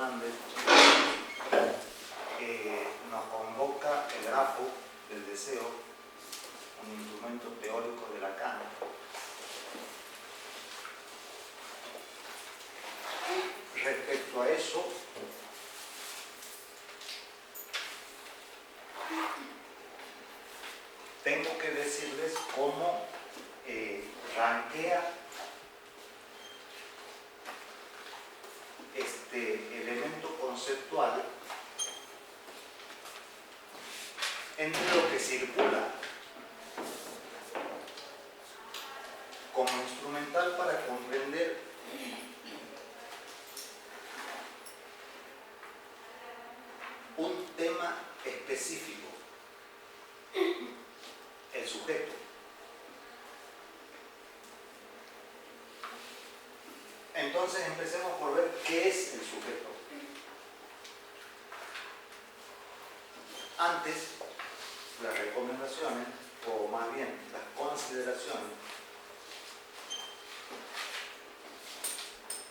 Hernández nos convoca el grafo del deseo, un instrumento teórico de Lacan. Respecto a eso, tengo que decirles cómo rankea este elemento conceptual entre lo que circula como instrumental para comprender un tema específico, el sujeto. Entonces empecemos por ver qué es el sujeto. Antes, las recomendaciones, o más bien las consideraciones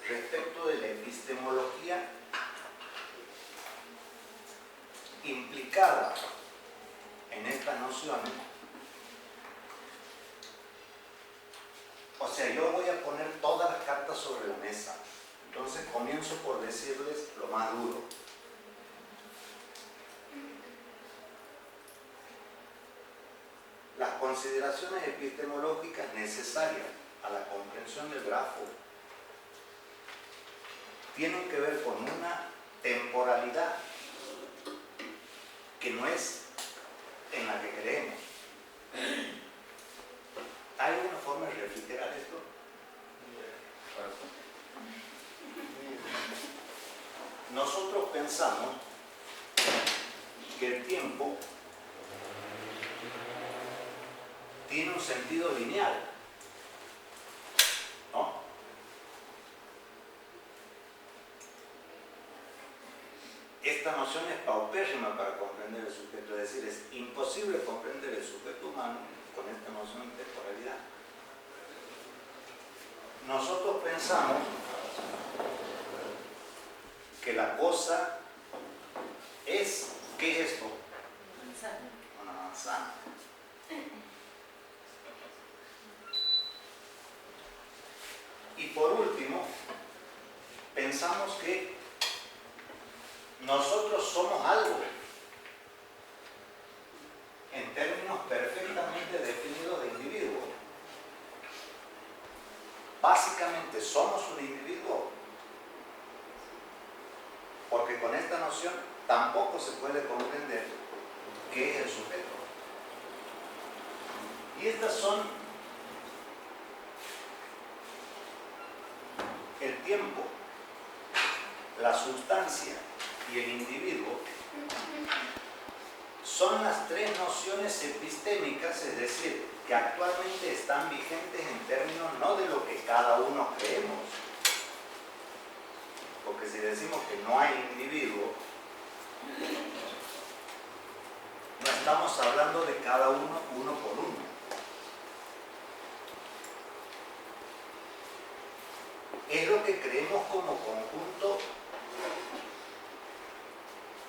respecto de la epistemología implicada en estas nociones. O sea, yo voy a poner todas las cartas sobre la mesa. Entonces comienzo por decirles lo más duro. Las consideraciones epistemológicas necesarias a la comprensión del grafo tienen que ver con una temporalidad que no es en la que creemos. ¿Hay alguna forma de refrigerar esto? Nosotros pensamos que el tiempo tiene un sentido lineal, ¿no? Esta noción es paupérrima para comprender el sujeto, es decir, es imposible comprender el sujeto humano con esta noción de temporalidad. Nosotros pensamos que la cosa es, ¿qué es esto? Manzana. Una manzana. Y por último, pensamos que nosotros somos algo en términos perfectamente definidos de individuo. Básicamente somos un individuo, porque con esta noción tampoco se puede comprender qué es el sujeto. Y estas son el tiempo, la sustancia y el individuo. Son las tres nociones epistémicas, es decir, que actualmente están vigentes en términos no de lo que cada uno creemos. Porque si decimos que no hay individuo, no estamos hablando de cada uno, uno por uno. Es lo que creemos como conjunto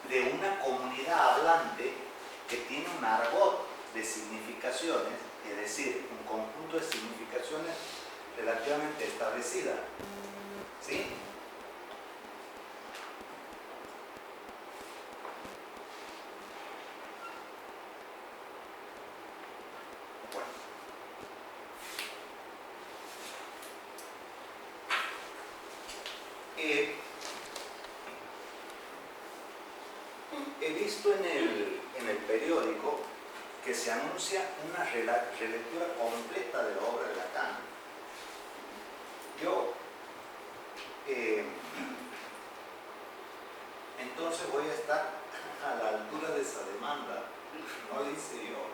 de una comunidad hablante que tiene un argot de significaciones, es decir, un conjunto de significaciones relativamente establecidas. ¿Sí? Bueno. He visto en el periódico que se anuncia una relectura completa de la obra de Lacan. Yo entonces voy a estar a la altura de esa demanda, no dice yo.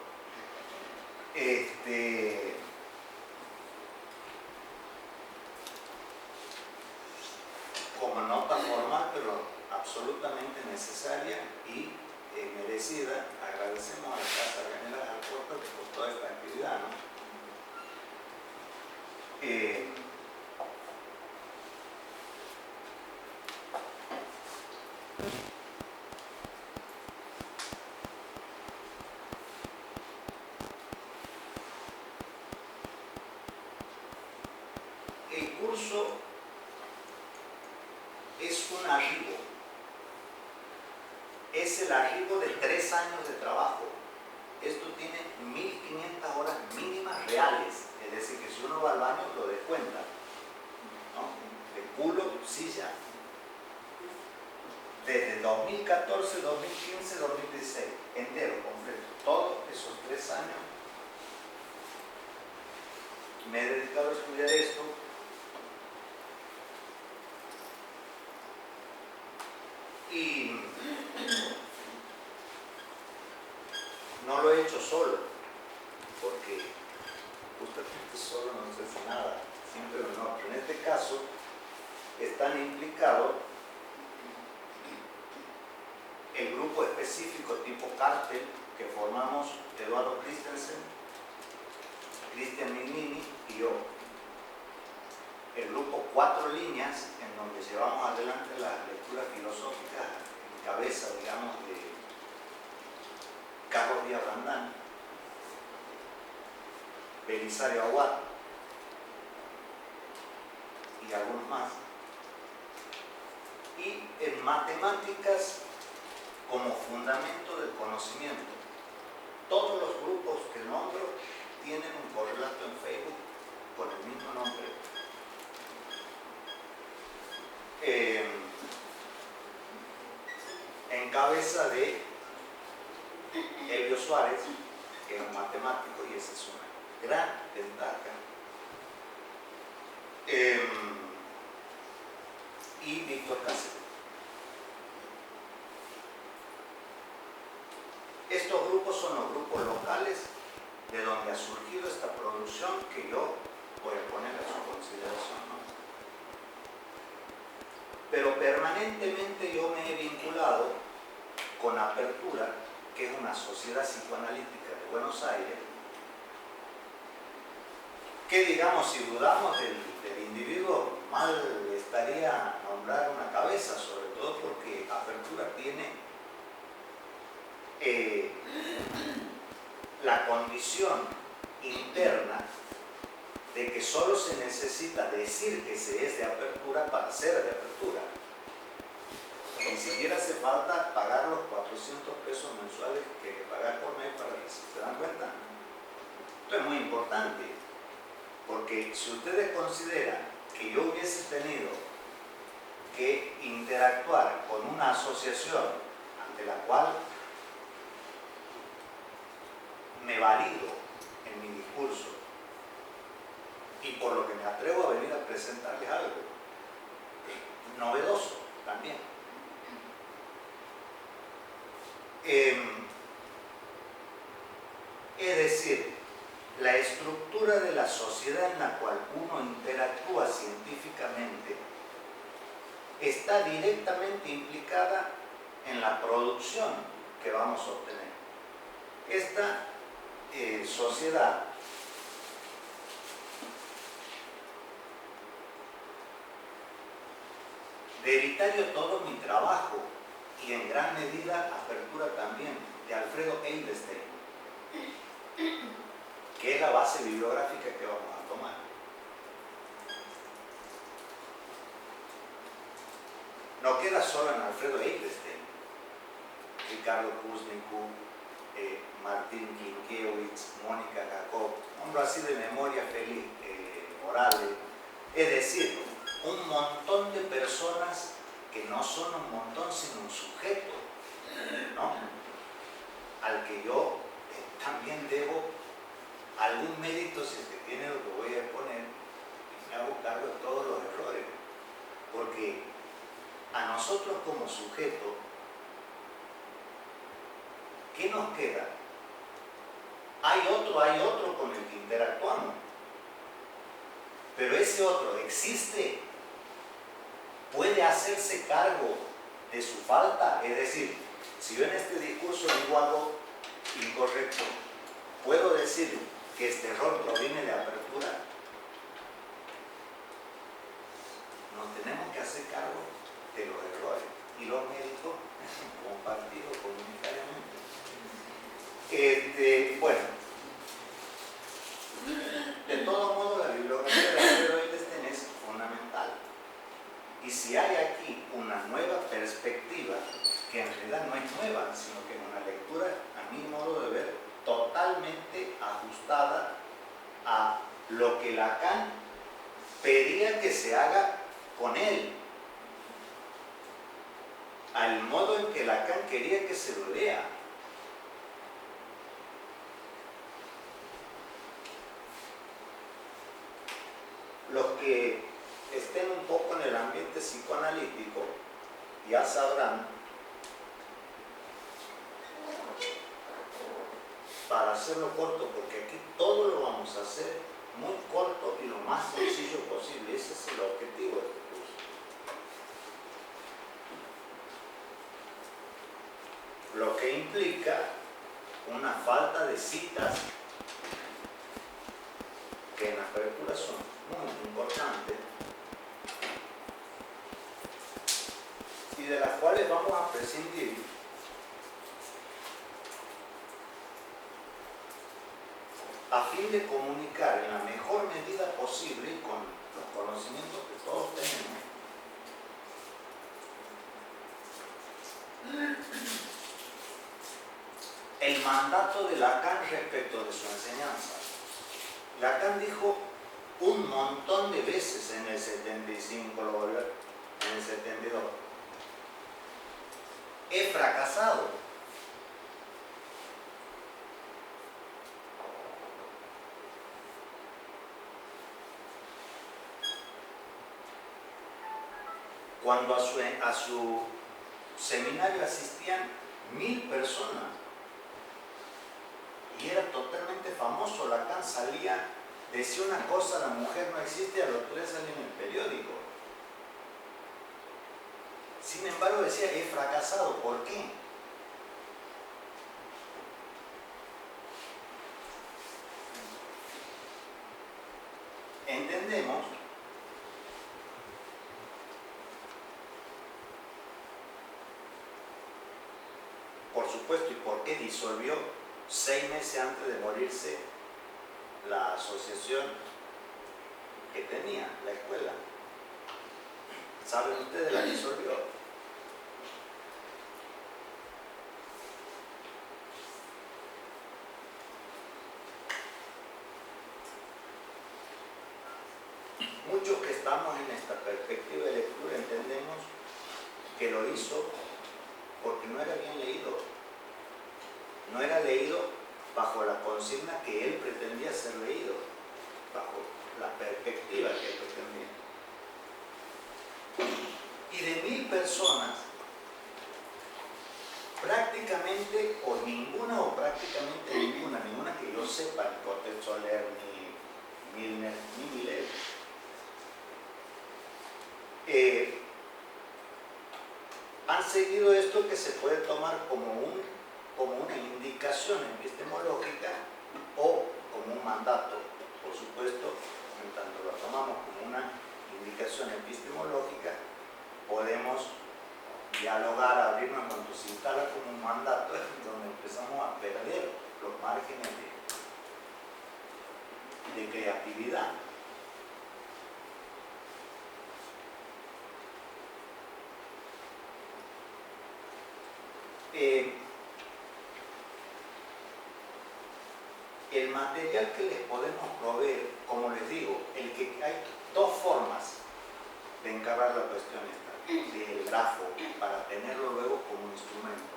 Como nota formal, pero absolutamente necesaria y merecida. Agradecemos a la Casa General Alcorta por toda esta actividad, ¿no? es un arribo. Es el arribo de 3 años de trabajo. Esto tiene 1.500 horas mínimas reales. Es decir, que si uno va al baño lo descuenta, ¿no? De culo, silla. Desde 2014, 2015, 2016, entero, completo. Todos esos 3 años me he dedicado a estudiar esto. Y no lo he hecho solo, porque justamente solo no se hace nada, siempre no. Pero en este caso están implicados el grupo específico tipo cártel que formamos Eduardo Christensen, Cristian Mignini y yo. El grupo 4 líneas, en donde llevamos adelante las lecturas filosóficas en cabeza, digamos, de Carlos Díaz Brandán, Belisario Aguad y algunos más. Y en matemáticas como fundamento del conocimiento. Todos los grupos que nombro tienen un correlato en Facebook con el mismo nombre. En cabeza de Elio Suárez, que es un matemático, y esa es una gran ventaja. Y Víctor Cáceres. Estos grupos son los grupos locales de donde ha surgido esta producción que yo voy a poner a su consideración, ¿no? Pero permanentemente yo me he vinculado con Apertura, que es una sociedad psicoanalítica de Buenos Aires, que, digamos, si dudamos del individuo, mal estaría nombrar una cabeza, sobre todo porque Apertura tiene la condición interna de que solo se necesita decir que se es de Apertura para ser de Apertura. Ni siquiera hace falta pagar los 400 pesos mensuales que hay que pagar por mes para que se dan cuenta. Esto es muy importante, porque si ustedes consideran que yo hubiese tenido que interactuar con una asociación ante la cual me valido en mi discurso y por lo que me atrevo a venir a presentarles algo novedoso también. Es decir, la estructura de la sociedad en la cual uno interactúa científicamente está directamente implicada en la producción que vamos a obtener. Esta sociedad debilitario todo mi trabajo y en gran medida Apertura también, de Alfredo Eilestein, que es la base bibliográfica que vamos a tomar. No queda solo en Alfredo Eilestein, Ricardo Kuzniku, Martín Kinkiewicz, Mónica Jacob, nombro así de memoria, Félix Morales, es decir, un montón de personas que no son un montón sino un sujeto, ¿no? Al que yo también debo algún mérito, si es que tiene lo que voy a exponer, y me hago cargo de todos los errores, porque a nosotros como sujeto, ¿qué nos queda? Hay otro con el que interactuamos, pero ese otro existe, puede hacerse cargo de su falta. Es decir, si yo en este discurso digo algo incorrecto, ¿puedo decir que este error proviene de Apertura? Nos tenemos que hacer cargo de los errores y los méritos compartidos comunitariamente. Bueno, de todo modo la bibliografía de Alfredo Eilestein es fundamental. Y si hay hay aquí una nueva perspectiva que en realidad no es nueva, sino que es una lectura, a mi modo de ver, totalmente ajustada a lo que Lacan pedía que se haga con él, al modo en que Lacan quería que se lo lea. Los que estén un poco en el ambiente psicoanalítico ya sabrán, para hacerlo corto, porque aquí todo lo vamos a hacer muy corto y lo más sencillo posible. Ese es el objetivo de este curso. Lo que implica una falta de citas que en la apertura son muy importantes y de las cuales vamos a prescindir a fin de comunicar en la mejor medida posible y con los conocimientos que todos tenemos el mandato de Lacan respecto de su enseñanza. Lacan dijo un montón de veces en el 75, lo volvió en el 72. He fracasado. Cuando a su seminario asistían 1000 personas y era totalmente famoso. Lacan salía, decía una cosa, la mujer no existe, a los 3 salía en el periódico. Sin embargo decía, he fracasado. ¿Por qué? Entendemos por supuesto, y por qué disolvió 6 meses antes de morirse la asociación que tenía, la escuela. ¿Saben ustedes? La disolvió. Muchos que estamos en esta perspectiva de lectura entendemos que lo hizo porque no era bien leído. No era leído bajo la consigna que él pretendía ser leído, bajo la perspectiva que él pretendía. Y de 1000 personas, prácticamente o ninguna o prácticamente ninguna que yo sepa, ni Cortés Soler, ni Milner, ni Millet, han seguido esto que se puede tomar como una indicación epistemológica o como un mandato. Por supuesto, en tanto lo tomamos como una indicación epistemológica, podemos dialogar, abrirnos cuando se instala como un mandato, es donde empezamos a perder los márgenes de creatividad. El material que les podemos proveer, como les digo, hay 2 formas de encarar la cuestión esta, del grafo, para tenerlo luego como instrumento.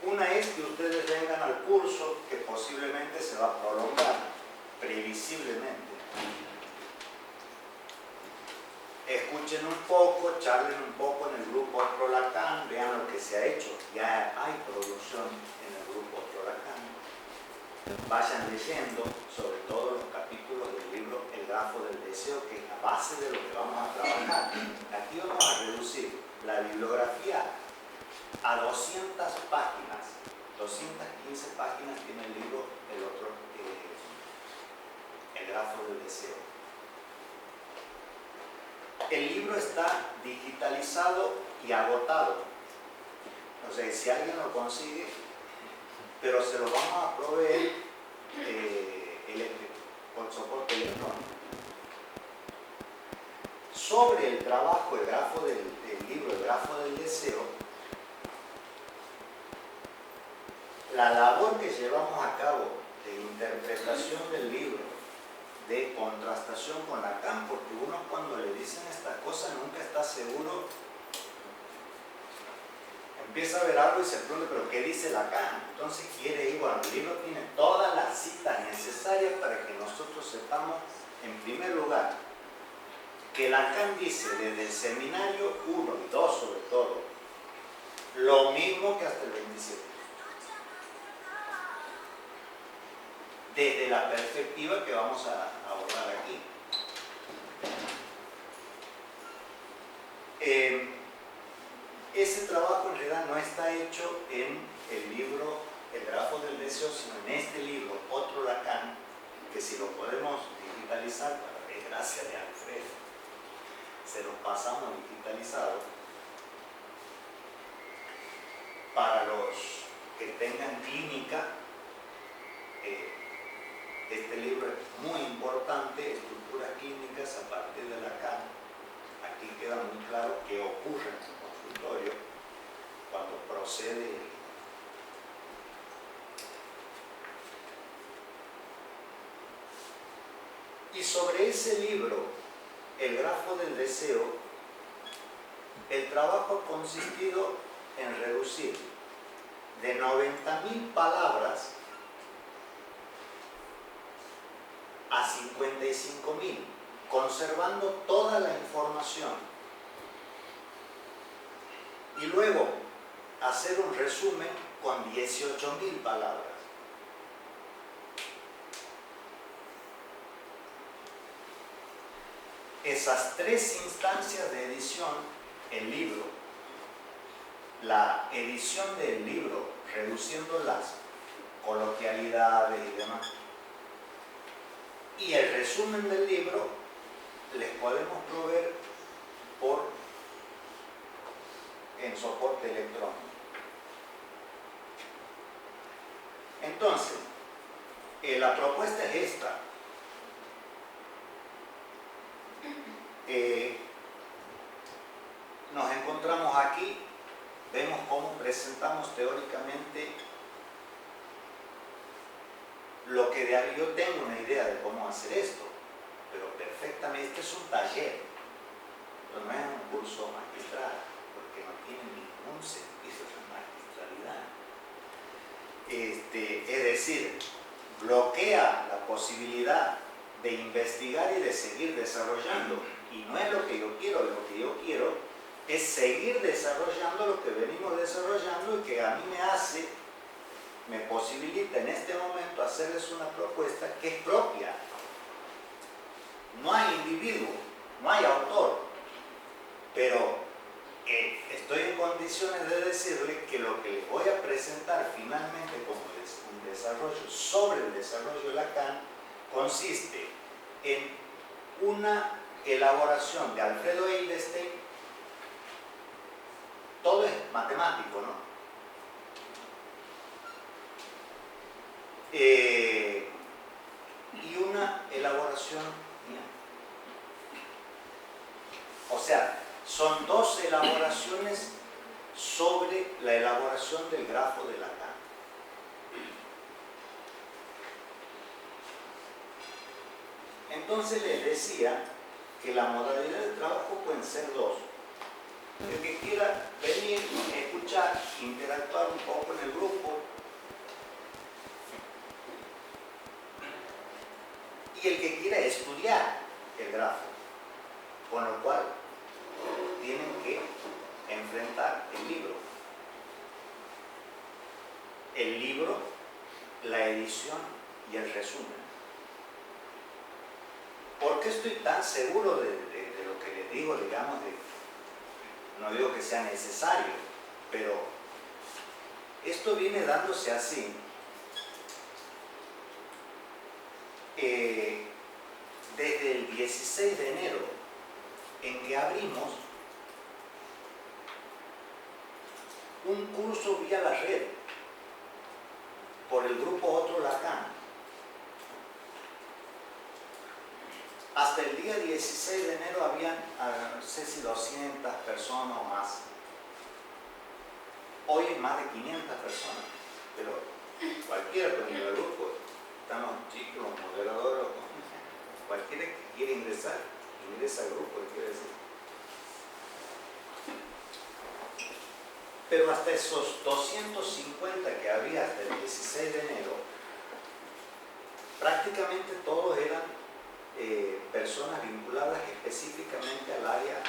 Una es que ustedes vengan al curso, que posiblemente se va a prolongar, previsiblemente. Escuchen un poco, charlen un poco en el grupo Otro Lacan, vean lo que se ha hecho. Ya hay producción en el grupo Otro Lacan. Vayan leyendo sobre todo los capítulos del libro El grafo del deseo, que es la base de lo que vamos a trabajar. Aquí vamos a reducir la bibliografía a 200 páginas. 215 páginas tiene el libro El grafo del deseo. El libro está digitalizado y agotado. O sea, si alguien lo consigue, pero se lo vamos a proveer con soporte electrónico. sobre el trabajo, el grafo del libro, el grafo del deseo, la labor que llevamos a cabo de interpretación del libro, de contrastación con Lacan, porque uno cuando le dicen estas cosas nunca está seguro, empieza a ver algo y se pregunta, pero ¿qué dice Lacan? Entonces quiere ir, bueno, el libro tiene todas las citas necesarias para que nosotros sepamos, en primer lugar, que Lacan dice desde el seminario 1 y 2 sobre todo, lo mismo que hasta el 27. Desde la perspectiva que vamos a abordar aquí. Ese trabajo en realidad no está hecho en el libro El grafo del deseo, sino en este libro, Otro Lacan, que si lo podemos digitalizar, para desgracia de Alfredo, se lo pasamos digitalizado para los que tengan clínica. Este libro es muy importante, estructuras clínicas a partir de Lacan. Aquí queda muy claro qué ocurre en el consultorio cuando procede. Y sobre ese libro, El grafo del deseo, el trabajo ha consistido en reducir de 90.000 palabras a 55.000, conservando toda la información. Y luego hacer un resumen con 18.000 palabras. Esas tres instancias de edición, el libro, la edición del libro, reduciendo las coloquialidades y demás, y el resumen del libro, les podemos proveer en soporte electrónico. Entonces, la propuesta es esta. Nos encontramos aquí, vemos cómo presentamos teóricamente lo que yo tengo una idea de cómo hacer esto, pero perfectamente, este es un taller, pero no es un curso magistral, porque no tiene ningún sentido de magistralidad. Es decir, bloquea la posibilidad de investigar y de seguir desarrollando, y no es lo que yo quiero. Lo que yo quiero es seguir desarrollando lo que venimos desarrollando y que a mí me posibilita en este momento hacerles una propuesta que es propia. No hay individuo, no hay autor, pero estoy en condiciones de decirle que lo que les voy a presentar finalmente como un desarrollo sobre el desarrollo de Lacan consiste en una elaboración de Alfredo Eilestein. Todo es matemático, ¿no? Y una elaboración mía. O sea, son dos elaboraciones sobre la elaboración del grafo de Lacan. Entonces les decía que la modalidad de trabajo pueden ser dos. El que quiera venir, escuchar, interactuar un poco en el grupo, y el que quiera estudiar el grafo, con lo cual tienen que enfrentar el libro, la edición y el resumen. ¿Por qué estoy tan seguro de lo que les digo, digamos, no digo que sea necesario, pero esto viene dándose así desde el 16 de enero, en que abrimos un curso vía la red por el grupo Otro Lacan. Hasta el día 16 de enero habían, no sé si 200 personas o más. Hoy hay más de 500 personas, pero cualquiera con el grupo, están los chicos, los moderadores, cualquiera que quiera ingresar, ingresa al grupo, quiere decir. Pero hasta esos 250 que había hasta el 16 de enero, prácticamente todos eran personas vinculadas específicamente al área,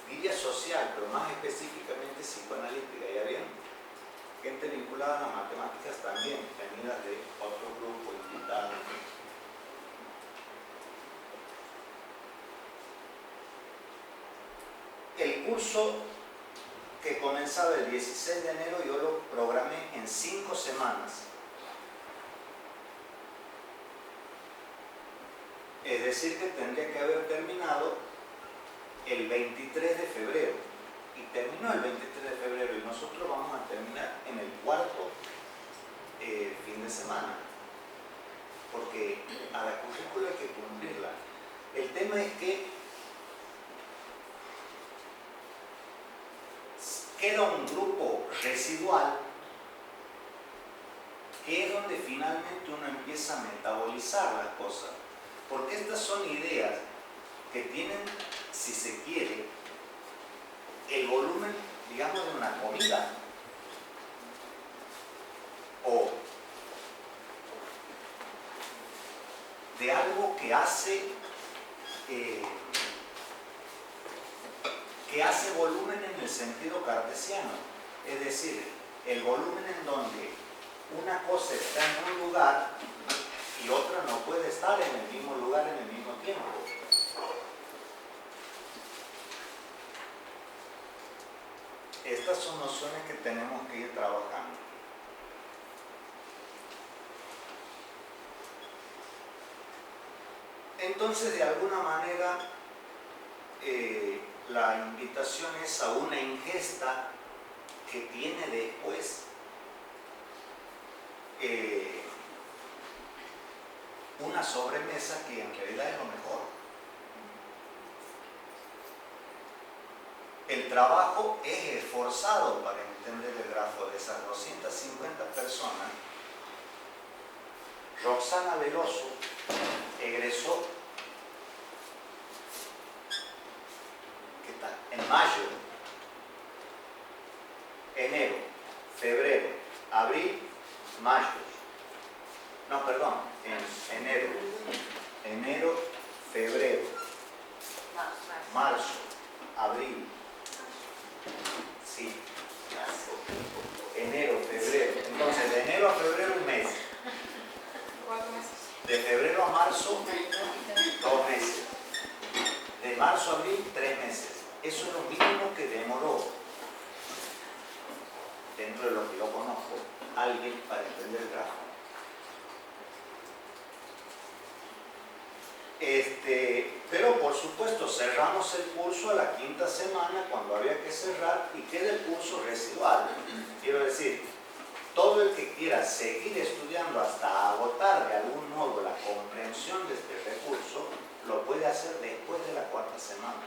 diría social, pero más específicamente psicoanalítica. Y había gente vinculada a las matemáticas también, venidas de otro grupo, invitados. El curso que comenzaba el 16 de enero yo lo programé en 5 semanas. Es decir, que tendría que haber terminado el 23 de febrero. Y terminó el 23 de febrero y nosotros vamos a terminar en el 4º fin de semana. Porque a la currícula hay que cumplirla. El tema es que queda un grupo residual que es donde finalmente uno empieza a metabolizar las cosas. Porque estas son ideas que tienen, si se quiere, el volumen, digamos, de una comida. O de algo que hace volumen en el sentido cartesiano. Es decir, el volumen en donde una cosa está en un lugar y otra no puede estar en el mismo lugar en el mismo tiempo. Estas son nociones que tenemos que ir trabajando. Entonces, de alguna manera, la invitación es a una ingesta que tiene después una sobremesa que en realidad es lo mejor. El trabajo es esforzado para entender el grafo de esas 250 personas. Roxana Veloso egresó en mayo, enero, febrero, abril, mayo. No, perdón, en enero, febrero, marzo, abril. Sí. Enero, febrero. Entonces, de enero a febrero un mes. 4 meses. De febrero a marzo, 2 meses. De marzo a abril, 3 meses. Eso es lo mínimo que demoró, dentro de lo que yo conozco, alguien para entender el grafo. Pero por supuesto cerramos el curso a la 5ª semana cuando había que cerrar y queda el curso residual. Quiero decir, todo el que quiera seguir estudiando hasta agotar de algún modo la comprensión de este recurso, lo puede hacer después de la 4ª semana.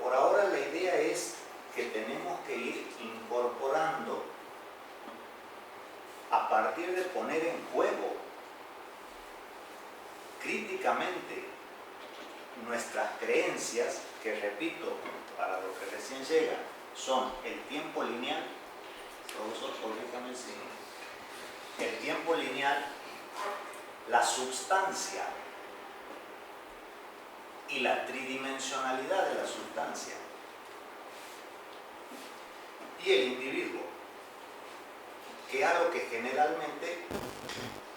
Por ahora la idea es que tenemos que ir incorporando a partir de poner en juego críticamente nuestras creencias, que repito, para los que recién llegan, son el tiempo lineal. Profesor, corríjame si el tiempo lineal, la substancia y la tridimensionalidad de la sustancia y el individuo, que es algo que generalmente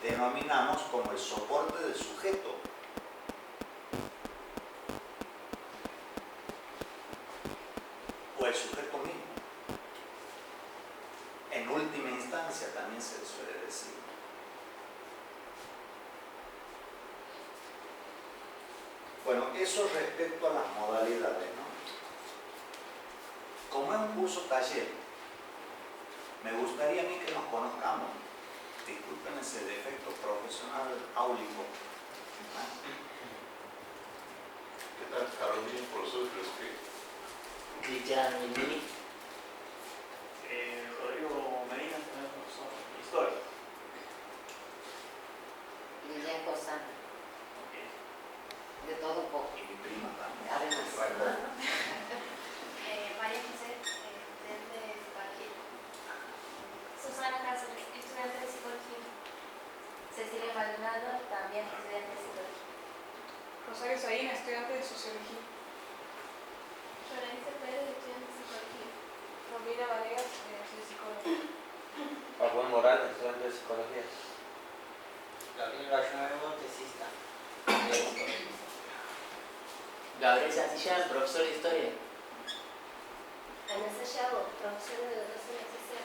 denominamos como el soporte del sujeto. O el sujeto mismo. En última instancia también se le suele decir. Bueno, eso respecto a las modalidades, ¿no? Como es un curso taller, me gustaría a mí que nos conozcamos. disculpen ese defecto profesional áulico. ¿Qué tal, Carolina, profesor de filosofía? Cristian Mini. Rodrigo Medina, también profesor de historia. Lilian Cosana, Ok. de todo un poco. Y mi prima también. Además. María José, estudiante de psicología. Susana Cáceres, estudiante de psicología. Cecilia Maldonado, también estudiante de psicología. Rosario Saín, estudiante de sociología. Florencia Pérez, estudiante de psicología. Romina Vanegas, soy psicóloga. Juan Morales, estudiante de psicología. Gabriel Gallardo, tesista. Gabriel Santillán, profesor de historia. Ana Sayago, profesora de educación social.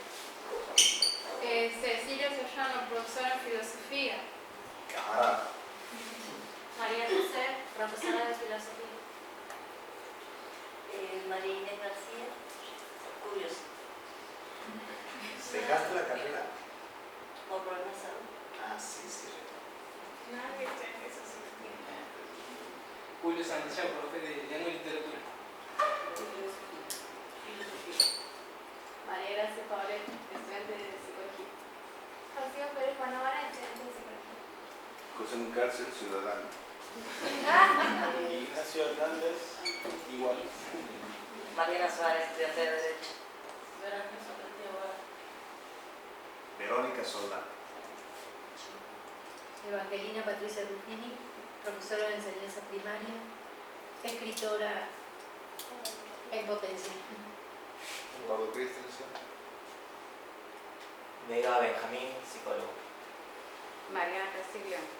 Cecilia Sollano, profesora en filosofía. Camarada. María José, profesora de filosofía. María Inés García, curioso, ¿Dejaste la carrera? por problemas de salud. Ah, sí, sí. Nada que esté en eso, sí. Julio Santillán, profe de lengua y literatura. María Gracia Paolet, estudiante de psicología. Rocío Pérez Panovara, estudiante de psicología. José Cárcel, ciudadano. Ignacio Hernández, igual. Mariana Suárez, estudiante de Derecho. Verónica Soprati, abogada. Verónica Soldán. Evangelina Patricia Ruffini, profesora de enseñanza primaria, escritora en potencia. Pablo Christensen. Vega Benjamín, psicólogo. Mariana Castiglione.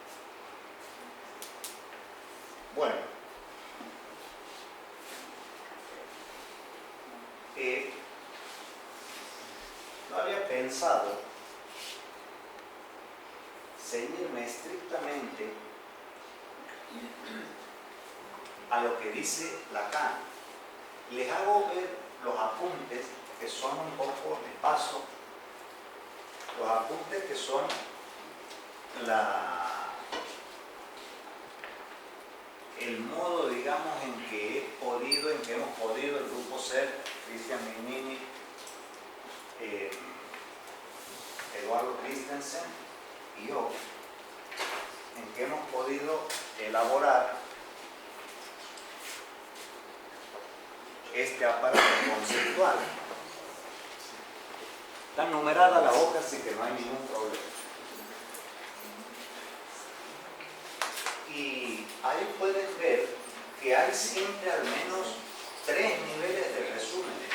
Bueno, no había pensado ceñirme estrictamente a lo que dice Lacan. Les hago ver los apuntes que son un poco de paso, los apuntes que son el modo, digamos, en que hemos podido el grupo SER, Cristian Mignini, Eduardo Christensen y yo, en que hemos podido elaborar este aparato conceptual. Está numerada la hoja, así que no hay ningún problema. Y ahí pueden ver que hay siempre al menos 3 niveles de resúmenes.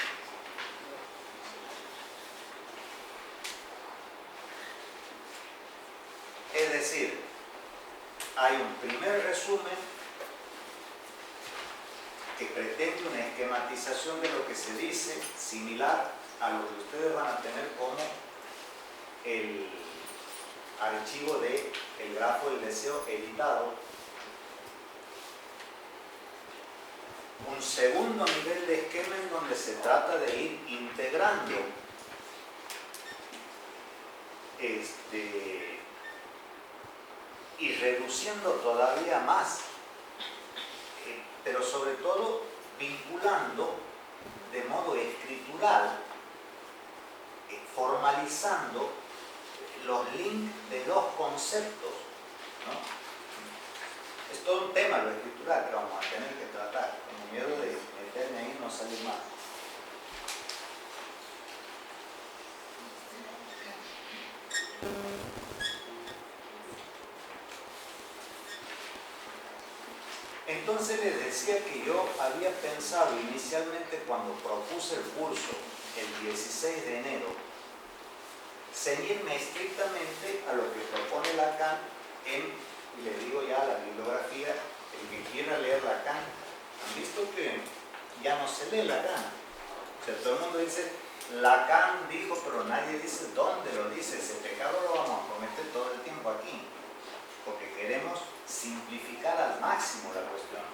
Es decir, hay un primer resumen que pretende una esquematización de lo que se dice, similar a lo que ustedes van a tener como el archivo de el grafo del deseo editado. Un segundo nivel de esquema en donde se trata de ir integrando y reduciendo todavía más, pero sobre todo vinculando de modo escritural, formalizando los links de los conceptos, ¿no? Es todo un tema lo escritural que vamos a tener que tratar, con miedo de meterme ahí y no salir más. Entonces les decía que yo había pensado inicialmente cuando propuse el curso el 16 de enero, ceñirme estrictamente a lo que propone Lacan y le digo ya la bibliografía, el que quiera leer Lacan, han visto que ya no se lee Lacan. O sea, todo el mundo dice, Lacan dijo, pero nadie dice dónde lo dice. Ese pecado lo vamos a cometer todo el tiempo aquí, porque queremos simplificar al máximo la cuestión.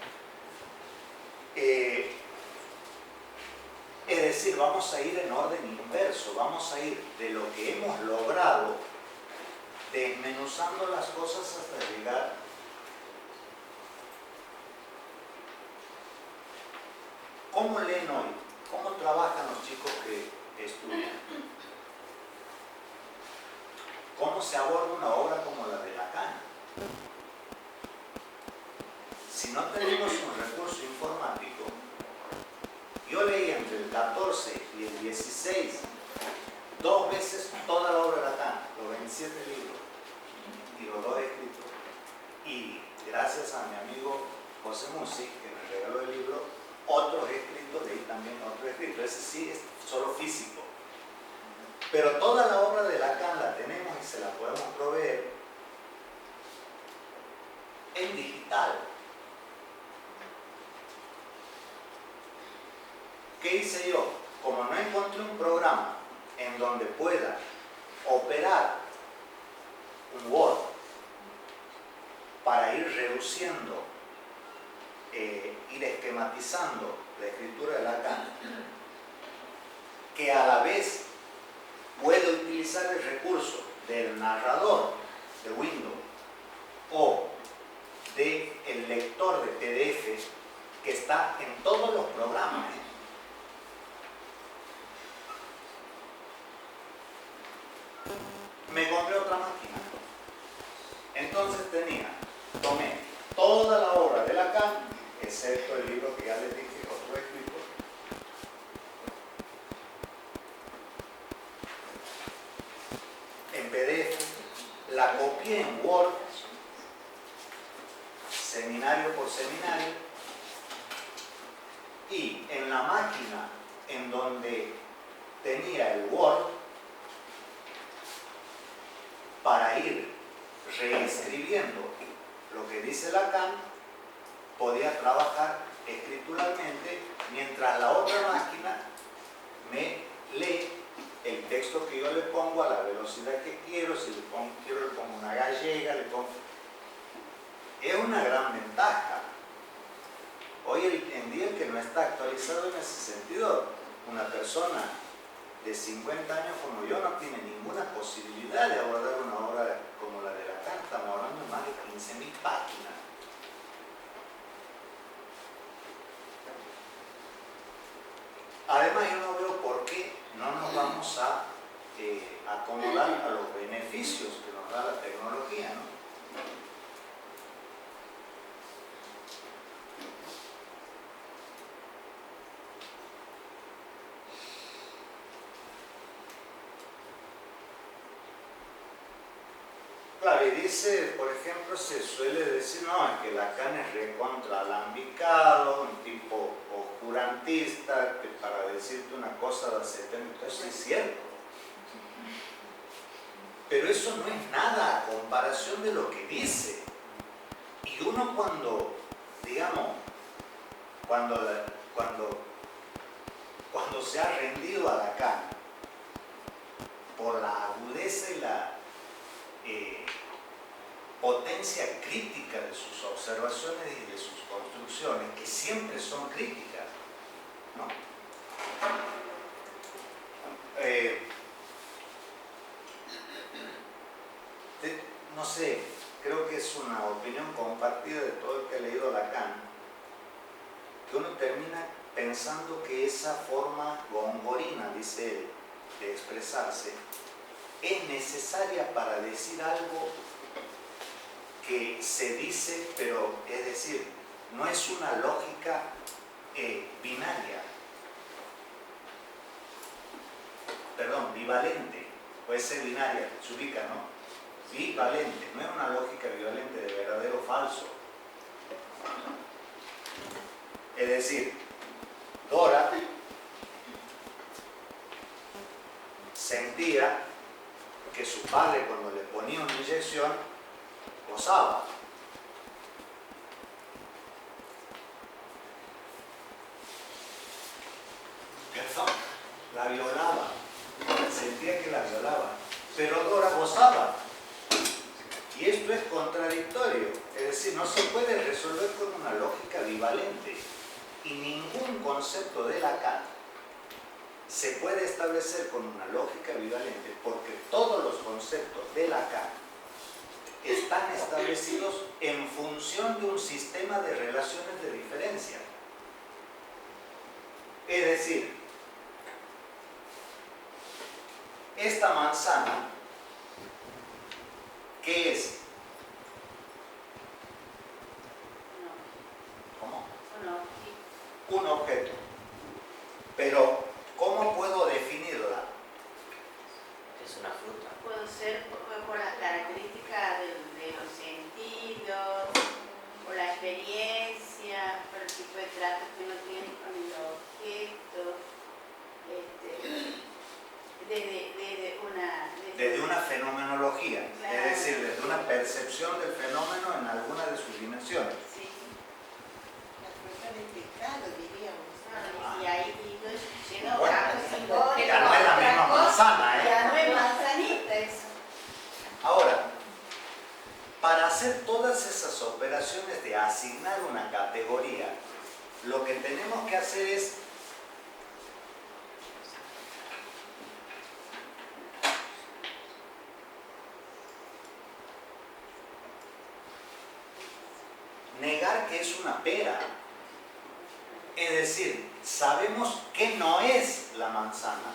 Es decir, vamos a ir en orden inverso, vamos a ir de lo que hemos logrado desmenuzando las cosas hasta llegar ¿cómo leen hoy? ¿Cómo trabajan los chicos que estudian? ¿Cómo se aborda una obra como la de Lacan? Si no tenemos un recurso informático, yo leí entre el 14 y el 16 2 veces toda la obra de Lacan, los 27 libros y los 2 escritos. Y gracias a mi amigo José Musi, que me regaló el libro, otros escritos, leí también otros escritos. Ese sí es solo físico. Pero toda la obra de Lacan la tenemos y se la podemos proveer en digital. ¿Qué hice yo? Como no encontré un programa en donde pueda operar un Word para ir reduciendo, ir esquematizando la escritura de Lacan, que a la vez puede utilizar el recurso del narrador de Windows o del lector de PDF que está en todos los programas. Me compré otra máquina. Entonces tomé toda la obra de Lacan, excepto el libro que ya les dije, otro escrito, en PDF, la copié en Word, seminario por seminario, y en la máquina en donde tenía el Word, para ir reescribiendo lo que dice Lacan, podía trabajar escrituralmente mientras la otra máquina me lee el texto que yo le pongo a la velocidad que quiero. Si le pongo una gallega, le pongo... Es una gran ventaja. Hoy en día el que no está actualizado en ese sentido, una persona de 50 años como yo no tiene ninguna posibilidad de abordar una obra como la de Lacan. Estamos hablando de más de 15.000 páginas. Además, yo no veo por qué no nos vamos a acomodar a los beneficios que nos da la tecnología, ¿no? Claro, y dice, por ejemplo, se suele decir, no, es que Lacan es recontra alambicado, un tipo oscurantista, que para decirte una cosa de 70, eso es cierto. Pero eso no es nada a comparación de lo que dice. Y uno cuando, digamos, cuando se ha rendido a Lacan por la agudeza y la potencia crítica de sus observaciones y de sus construcciones, que siempre son críticas, ¿no? No sé, creo que es una opinión compartida de todo el que ha leído Lacan, que uno termina pensando que esa forma gongorina, dice él, de expresarse, es necesaria para decir algo que se dice, pero es decir, no es una lógica binaria, perdón, bivalente, puede ser binaria, se ubica, ¿no? Bivalente, no es una lógica bivalente de verdadero o falso. Es decir, Dora sentía que su padre, cuando le ponía una inyección, gozaba. Perdón, la violaba, sentía que la violaba, pero Dora gozaba. Y esto es contradictorio, es decir, no se puede resolver con una lógica bivalente, y ningún concepto de Lacan se puede establecer con una lógica bivalente, porque todos los conceptos de Lacan están establecidos en función de un sistema de relaciones de diferencia. Es decir, esta manzana, ¿qué es? ¿Cómo? Un objeto. Pero, ¿cómo puedo definirla? Es una fruta. Puede ser por las características de los sentidos, por la experiencia, por el tipo de trato que uno tiene con el objeto, Desde una fenomenología, Claro. es decir, desde una percepción del fenómeno en alguna de sus dimensiones. Sí. La fruta del pecado, diríamos. Y ahí llenó Bueno, campo simbólico. ya no es la misma manzana, ¿eh? Ya no es manzanita eso. Ahora, para hacer todas esas operaciones de asignar una categoría, lo que tenemos que hacer es negar que es una pera. Es decir, sabemos que no es la manzana.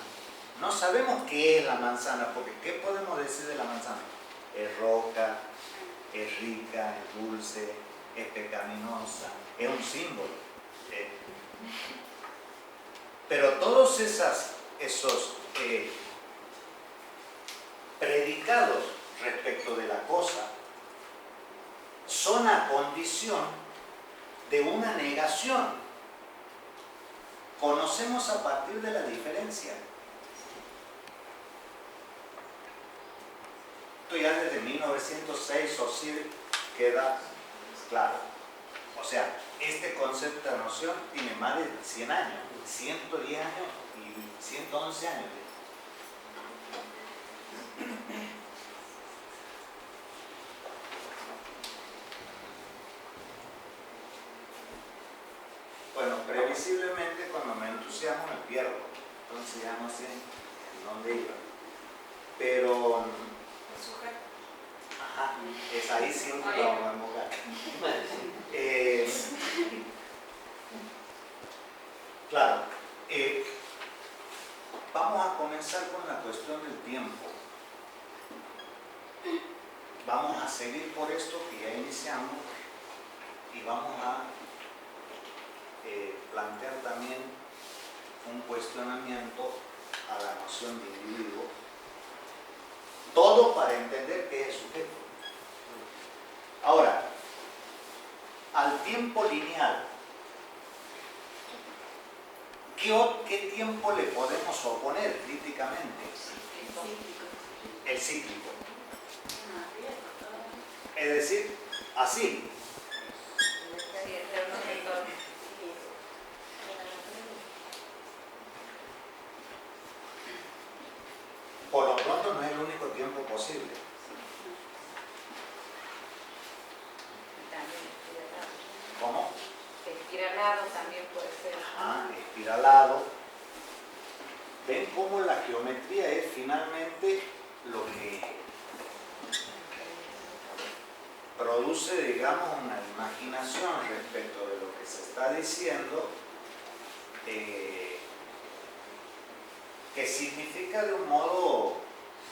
No sabemos qué es la manzana, porque ¿qué podemos decir de la manzana? Es roca, es rica, es dulce, es pecaminosa, es un símbolo. Pero todos esos predicados respecto de la cosa son a condición de una negación. Conocemos a partir de la diferencia. Esto ya desde 1906 o sí queda claro. O sea, este concepto, esta noción tiene más de 100 años, 110 años y 111 años. Bueno, previsiblemente cuando me entusiasmo me pierdo, entonces ya no sé en dónde iba. Pero, El sujeto. ajá, es ahí siempre lo vamos a enfocar. Claro, vamos a comenzar con la cuestión del tiempo. Vamos a seguir por esto que ya iniciamos y vamos a plantear también un cuestionamiento a la noción de individuo, todo para entender qué es sujeto. Ahora, al tiempo lineal, ¿qué tiempo le podemos oponer críticamente? El cíclico. Es decir, así. Por lo pronto no es el único tiempo posible. ¿Cómo? Espiralado también puede ser. Ajá, espiralado. ¿Ven cómo la geometría es finalmente lo que produce, digamos, una imaginación respecto de lo que se está diciendo, que significa de un modo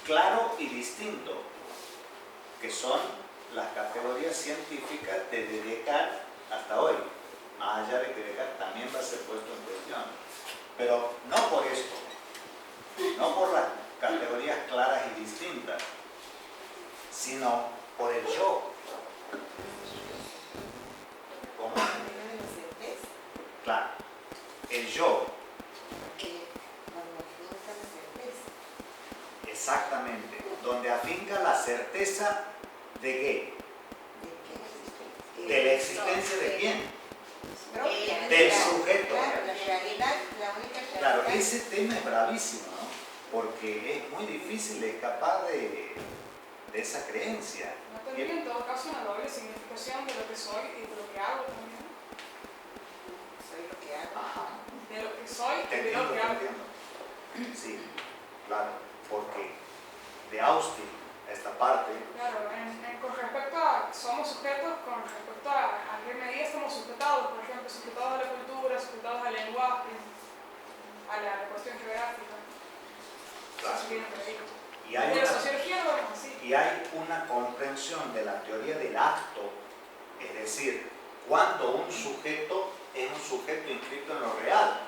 claro y distinto, que son las categorías científicas desde Descartes hasta hoy, más allá de que Descartes también va a ser puesto en cuestión, pero no por esto, no por las categorías claras y distintas, sino por el yo. ¿Cómo? Claro, el yo. Exactamente, donde afinca la certeza de qué? ¿De la existencia de quién? Del sujeto. Claro, la realidad, la única realidad. Claro, ese tema es bravísimo, ¿no? Porque es muy difícil escapar de esa creencia. No tendría en todo caso una doble significación de lo que soy y de lo que hago también. Soy lo que hago. Ajá. De lo que soy y Te de lo entiendo, que te hago. entiendo. Sí, claro, porque de Austin, esta parte. Claro, con respecto a somos sujetos, con respecto a qué medida estamos sujetados, por ejemplo, sujetados a la cultura, sujetados al lenguaje, a la cuestión geográfica. Claro. Eso viene por ahí. Y hay De la una, sociología lo vemos así. y hay una comprensión de la teoría del acto, es decir, cuando un sujeto es un sujeto inscrito en lo real.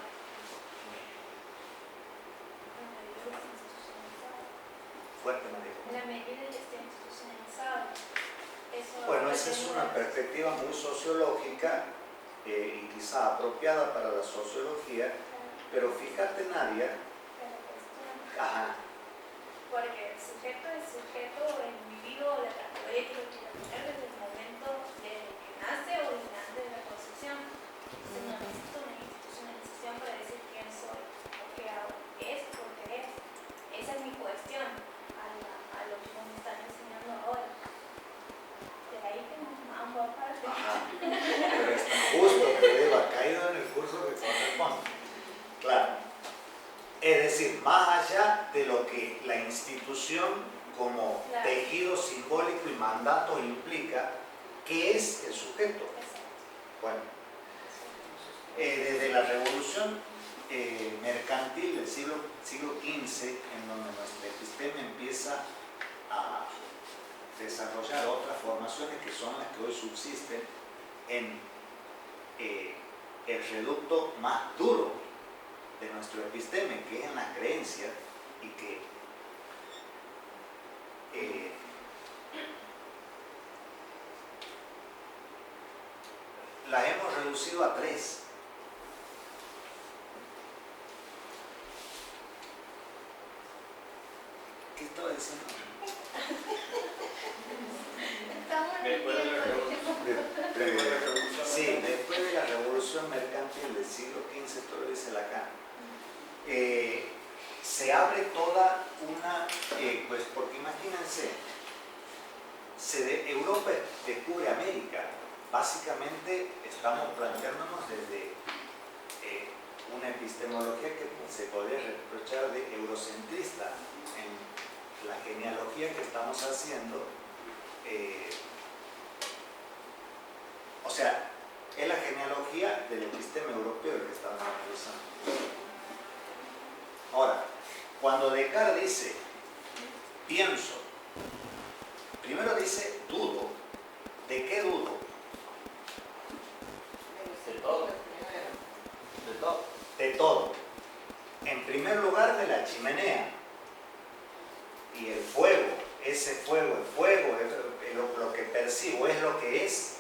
Fuerte, María. En la medida en que esté institucionalizado. Eso Bueno, esa es una depende- perspectiva muy sociológica y quizá apropiada para la sociología, pero fíjate, Nadia, Pero cuestión. ajá, Porque el sujeto es sujeto, el individuo, la categoría que lo quiera poner desde el momento desde que nace o desde antes de la concepción. Entonces no necesito una institucionalización para decir quién soy o qué hago. Es porque es. Esa es mi cuestión a lo que nos están enseñando ahora. De ahí tenemos mambo aparte. ajá, pero es justo que deba caído en el curso que corresponde. Claro. Es decir, más allá de lo que la institución como Claro. tejido simbólico y mandato implica, ¿qué es el sujeto? Exacto. Bueno, desde la revolución mercantil del siglo XV, en donde nuestro epistema empieza a desarrollar otras formaciones que son las que hoy subsisten en el reducto más duro de nuestro episteme, que es en la creencia, y que las hemos reducido a 3. ¿Qué estaba diciendo? Estamos Después de la revolución. Sí, después de la revolución mercantil del siglo XV, esto lo dice Lacan, se abre toda una, pues porque imagínense, Europa descubre América. Básicamente estamos planteándonos desde una epistemología que se podría reprochar de eurocentrista en la genealogía que estamos haciendo. O sea, es la genealogía del epistema europeo el que estamos analizando. Ahora, cuando Descartes dice pienso, primero dice dudo. ¿De qué dudo? De todo. De todo. De todo. En primer lugar, de la chimenea. Y el fuego, ese fuego, el fuego, es lo que percibo, es lo que es.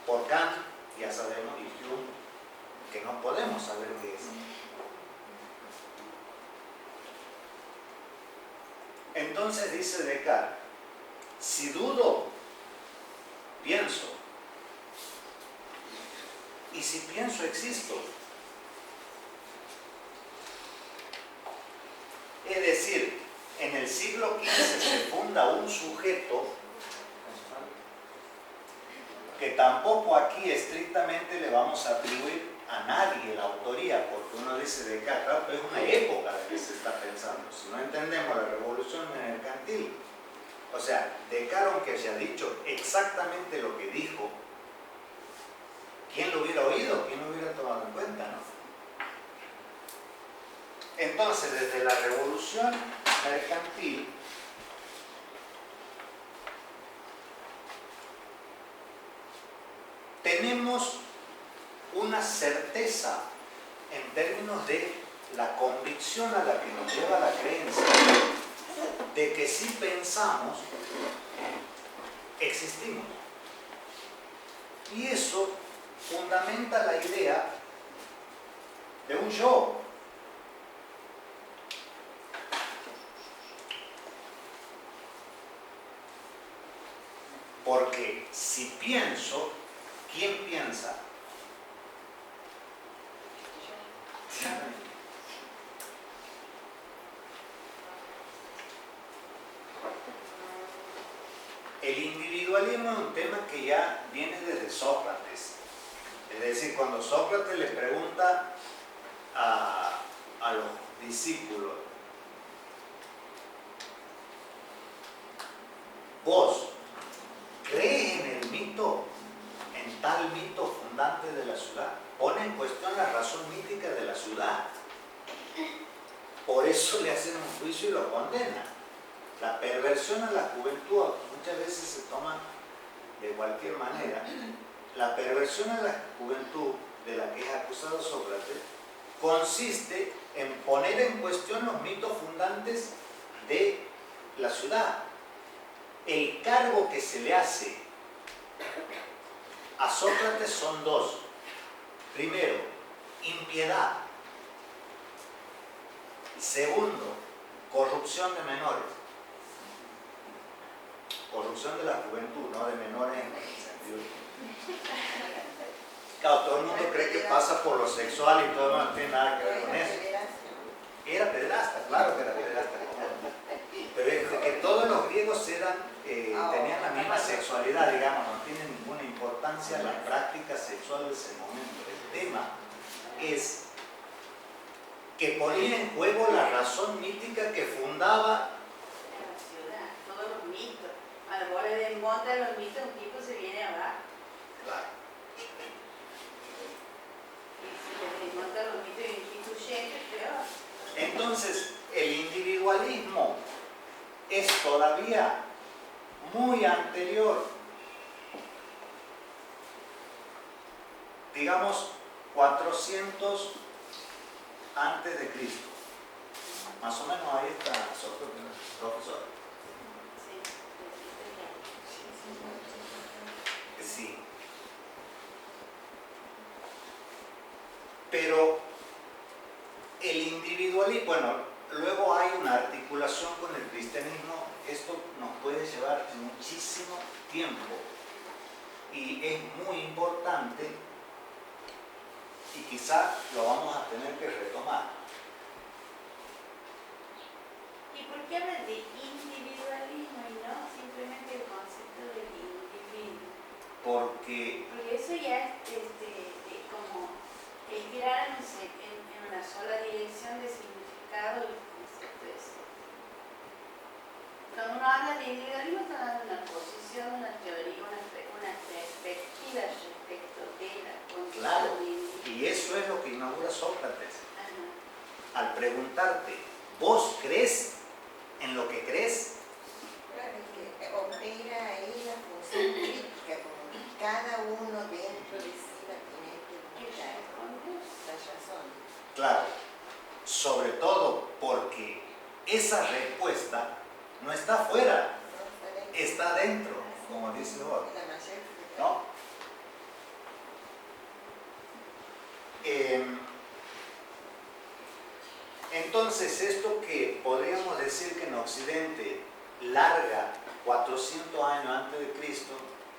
Por Kant, ya sabemos, y Hume, que no podemos saber qué es. Entonces dice Descartes, si dudo, pienso. Y si pienso, existo. Es decir, en el siglo XV se funda un sujeto que tampoco aquí estrictamente le vamos a atribuir a nadie la autoría, porque uno dice Descartes, claro, pero es una época de que se está pensando. Si no entendemos la revolución mercantil, o sea, Descartes, aunque haya dicho exactamente lo que dijo, ¿quién lo hubiera oído? ¿Quién lo hubiera tomado en cuenta? ¿No? Entonces, desde la revolución mercantil, tenemos una certeza en términos de la convicción a la que nos lleva la creencia de que si pensamos, existimos. Y eso fundamenta la idea de un yo. Porque si pienso, ¿quién piensa? El individualismo es un tema que ya viene desde Sócrates. Es decir, cuando Sócrates le pregunta a los discípulos, fundantes de la ciudad. Pone en cuestión la razón mítica de la ciudad. Por eso le hacen un juicio y lo condenan. La perversión a la juventud muchas veces se toma de cualquier manera. La perversión a la juventud de la que es acusado Sócrates consiste en poner en cuestión los mitos fundantes de la ciudad. El cargo que se le hace a Sócrates son dos. Primero, impiedad. Segundo, corrupción de menores. Corrupción de la juventud, no de menores en el sentido. Claro, todo el mundo cree que pasa por lo sexual y todo no tiene nada que ver con eso. Era pederasta, claro que era pederasta. Pero es que todos los griegos tenían la misma sexualidad, digamos, no tiene ninguna importancia la práctica sexual de ese momento. El tema es que ponía en juego la razón mítica que fundaba la ciudad, todos los mitos. A la hora de montar los mitos, un tipo se viene abajo. Claro. Y si le desmontan los mitos instituyentes, peor. Entonces, el individualismo es todavía muy anterior, digamos 400 antes de Cristo. Más o menos ahí está Sócrates, profesor. Sí. Pero el individualismo, bueno, luego hay una articulación con el cristianismo. Esto nos puede llevar muchísimo tiempo y es muy importante y quizá lo vamos a tener que retomar. ¿Y por qué hablan de individualismo y no simplemente el concepto del individuo? Porque eso ya es como estirarnos en una sola dirección de significado del concepto ese. Cuando uno habla de individualismo, está dando una posición, una teoría, una perspectiva respecto de la condición claro, de individuo. y eso es lo que inaugura Sócrates. Ajá. Al preguntarte, ¿vos crees en lo que crees? Claro, que opera ahí la función crítica, como que cada uno dentro de sí va a tener que buscar las razones. Claro, sobre todo porque esa respuesta no está afuera, está dentro, como dice vos, ¿no? Entonces, esto que podríamos decir que en Occidente larga 400 años antes de Cristo,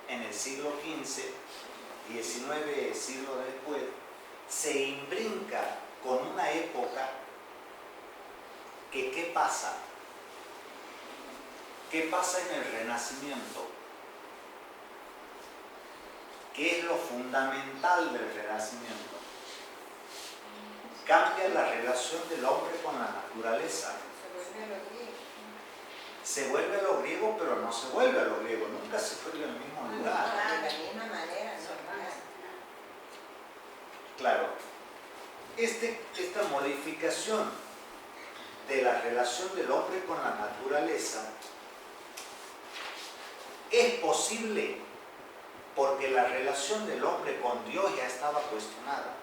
en el siglo XV, 19 siglos después, se imbrinca con una época que ¿qué pasa? ¿Qué pasa en el Renacimiento? ¿Qué es lo fundamental del Renacimiento? Cambia la relación del hombre con la naturaleza. Se vuelve a lo griego, pero no se vuelve a lo griego, nunca se vuelve al mismo lugar. De la misma manera, no. Claro, esta modificación de la relación del hombre con la naturaleza es posible porque la relación del hombre con Dios ya estaba cuestionada.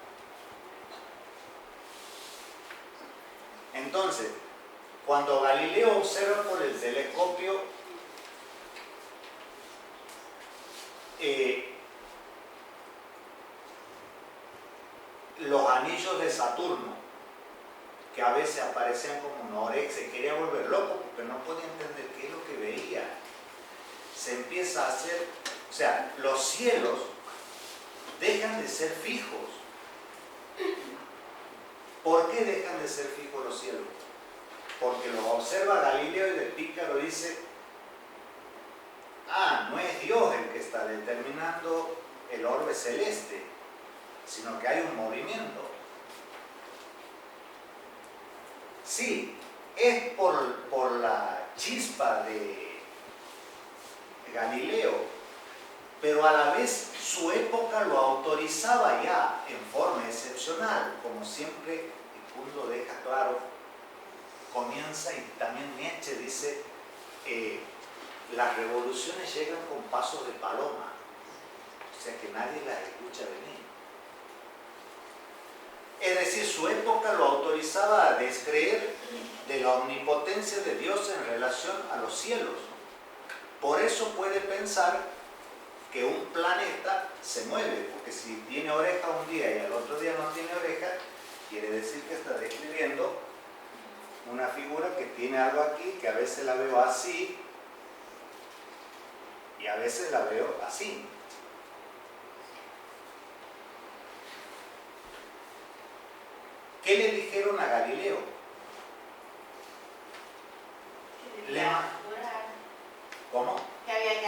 Entonces, cuando Galileo observa por el telescopio los anillos de Saturno, que a veces aparecían como un orex, se quería volver loco porque no podía entender qué es lo que veía. Se empieza a hacer, o sea, los cielos dejan de ser fijos. ¿Por qué dejan de ser fijos los cielos? Porque los observa Galileo y de pícaro dice, no es Dios el que está determinando el orbe celeste, sino que hay un movimiento. Sí, es por la chispa de Galileo, pero a la vez su época lo autorizaba ya en forma excepcional, como siempre el punto deja claro, comienza y también Nietzsche dice, las revoluciones llegan con pasos de paloma, o sea que nadie las escucha venir. Es decir, su época lo autorizaba a descreer de la omnipotencia de Dios en relación a los cielos. Por eso puede pensar que un planeta se mueve, porque si tiene oreja un día y al otro día no tiene oreja, quiere decir que está describiendo una figura que tiene algo aquí, que a veces la veo así y a veces la veo así. ¿Qué le dijeron a Galileo? Que debía orar, ¿Cómo? que había que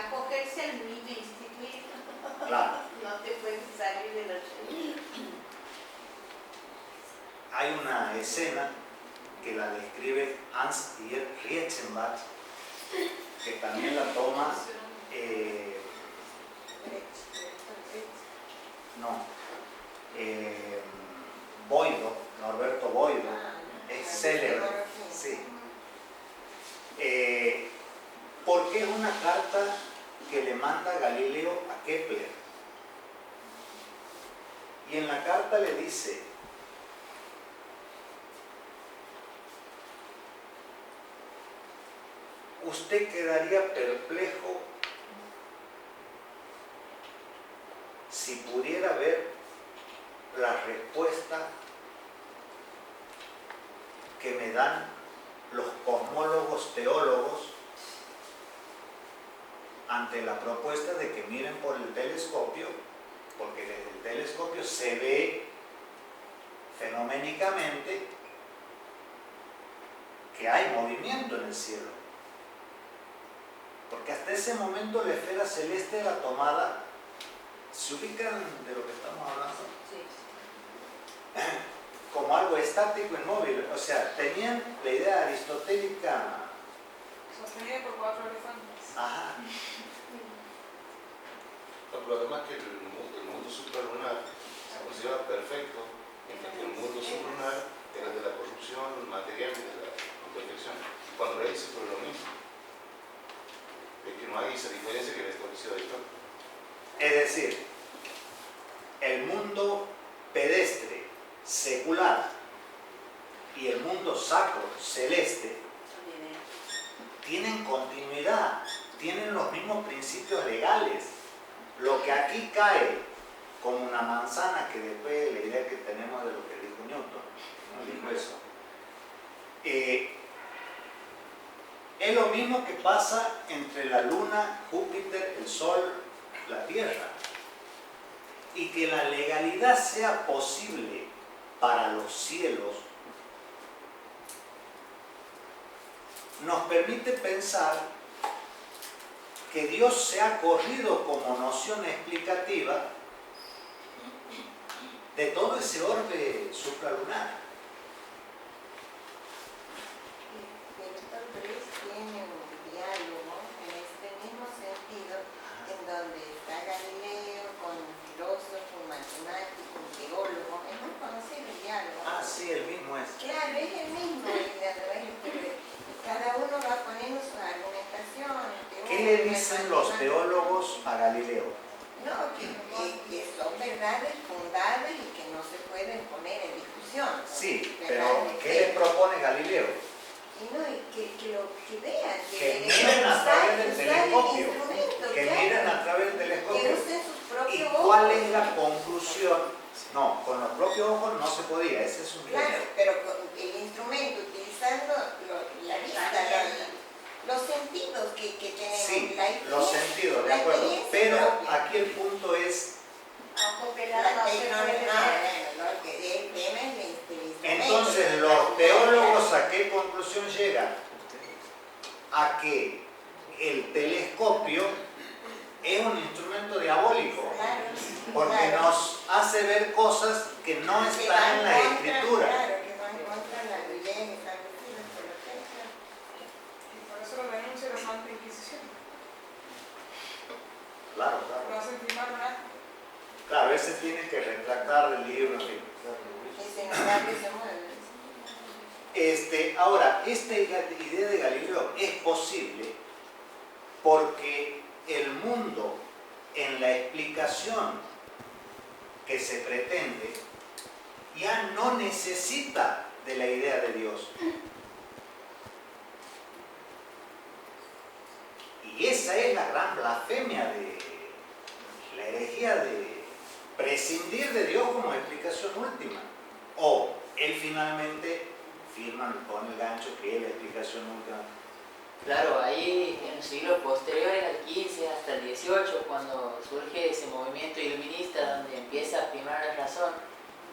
acogerse al niño instituido. Claro. No te puedes salir de la religión. Hay una escena que la describe Hans Reichenbach, que también la toma Boido, Norberto Boido, es célebre, sí. Porque es una carta que le manda Galileo a Kepler. Y en la carta le dice: usted quedaría perplejo si pudiera ver la respuesta que me dan los cosmólogos teólogos ante la propuesta de que miren por el telescopio, porque desde el telescopio se ve fenoménicamente que hay movimiento en el cielo. Porque hasta ese momento la esfera celeste era tomada, ¿se ubican de lo que estamos hablando? Sí. Como algo estático, inmóvil. O sea, tenían la idea aristotélica. Sostenida por 4 elefantes. Ajá. Pero además que el mundo supralunar se considera perfecto, mientras que el mundo sublunar era de la corrupción material y de la imperfección. Cuando él dice sobre lo mismo, es que no hay esa diferencia que le estableció Aristóteles. Es decir, el mundo pedestre, secular, y el mundo sacro, celeste, tienen continuidad, tienen los mismos principios legales. Lo que aquí cae como una manzana, que después la idea que tenemos de lo que dijo Newton, no dijo eso, es lo mismo que pasa entre la Luna, Júpiter, el Sol, la Tierra. Y que la legalidad sea posible para los cielos nos permite pensar que Dios se ha corrido como noción explicativa de todo ese orbe supralunar. Pero tal vez tiene un diálogo en este mismo sentido, en donde está Galileo con un filósofo, un matemático, un teólogo. Es muy conocido el diálogo. Ah, sí, el mismo es. Claro, es el mismo. Cada uno va poniendo su argumentación. ¿Qué le dicen los teólogos a Galileo? No, que son verdades fundadas y que no se pueden poner en discusión. Sí, pero ¿qué le propone Galileo? Y no, y que lo que vean, Que miren a través del telescopio, que miren a través del que telescopio. usen sus propios ¿Y ojos. cuál es la conclusión? No, con los propios ojos no se podía, ese es un Claro, tema. pero con el instrumento, utilizando la vista, los sentidos que tenemos. Sí, la los experiencia- sentidos, de la acuerdo. experiencia Pero propia. aquí el punto es, Ojo La pelado no se tecnología, puede ver. lo que el tema es el instrumento. entonces los teólogos ¿a qué conclusión llegan? A que el telescopio es un instrumento diabólico, Claro, porque claro. nos hace ver cosas que no Que están van en la contra, escritura. Claro, que van contra las leyes establecidas por la fe, claro. Y por eso lo denuncia la Santa Inquisición. Claro, pero, y el instrumento utilizando lo que él ve en la vista, lo que claro, Lo claro. hacen firmar un acta. Claro, ese tiene que retractar el libro, en fin. Y sin embargo se mueve. Ahora, esta idea de Galileo es posible porque el mundo, en la explicación que se pretende, ya no necesita de la idea de Dios. Y esa es la gran blasfemia de la herejía de prescindir de Dios como explicación última. O él finalmente firma, pone el gancho que es la explicación última. Claro, ahí en los siglos posteriores al 15 hasta el 18, cuando surge ese movimiento iluminista donde empieza a primar la razón,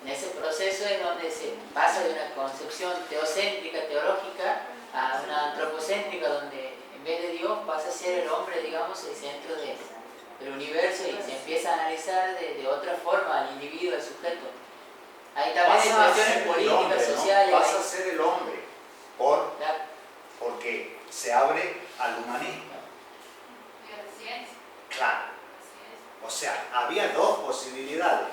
en ese proceso es donde se pasa de una concepción teocéntrica, teológica, a una antropocéntrica, donde en vez de Dios pasa a ser el hombre, digamos, el centro del universo, y se empieza a analizar de otra forma al individuo, al sujeto. Hay también Pasa a cuestiones ser el políticas, hombre, ¿no? sociales. Pasa a ser el hombre Claro. porque se abre al humanismo. Y a la ciencia. Claro. Así es. O sea, había dos posibilidades.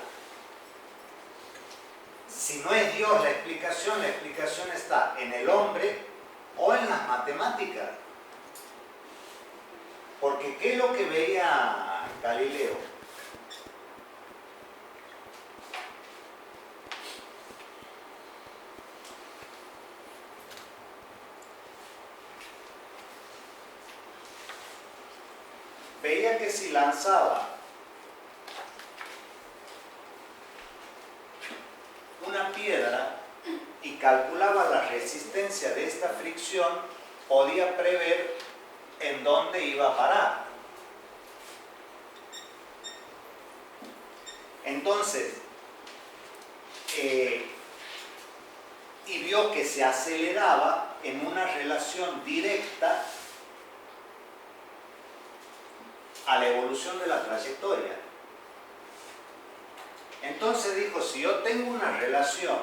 Si no es Dios la explicación está en el hombre o en las matemáticas. Porque ¿qué es lo que veía Galileo? Veía que si lanzaba una piedra y calculaba la resistencia de esta fricción, podía prever en dónde iba a parar. Entonces, y vio que se aceleraba en una relación directa a la evolución de la trayectoria. Entonces dijo, si yo tengo una relación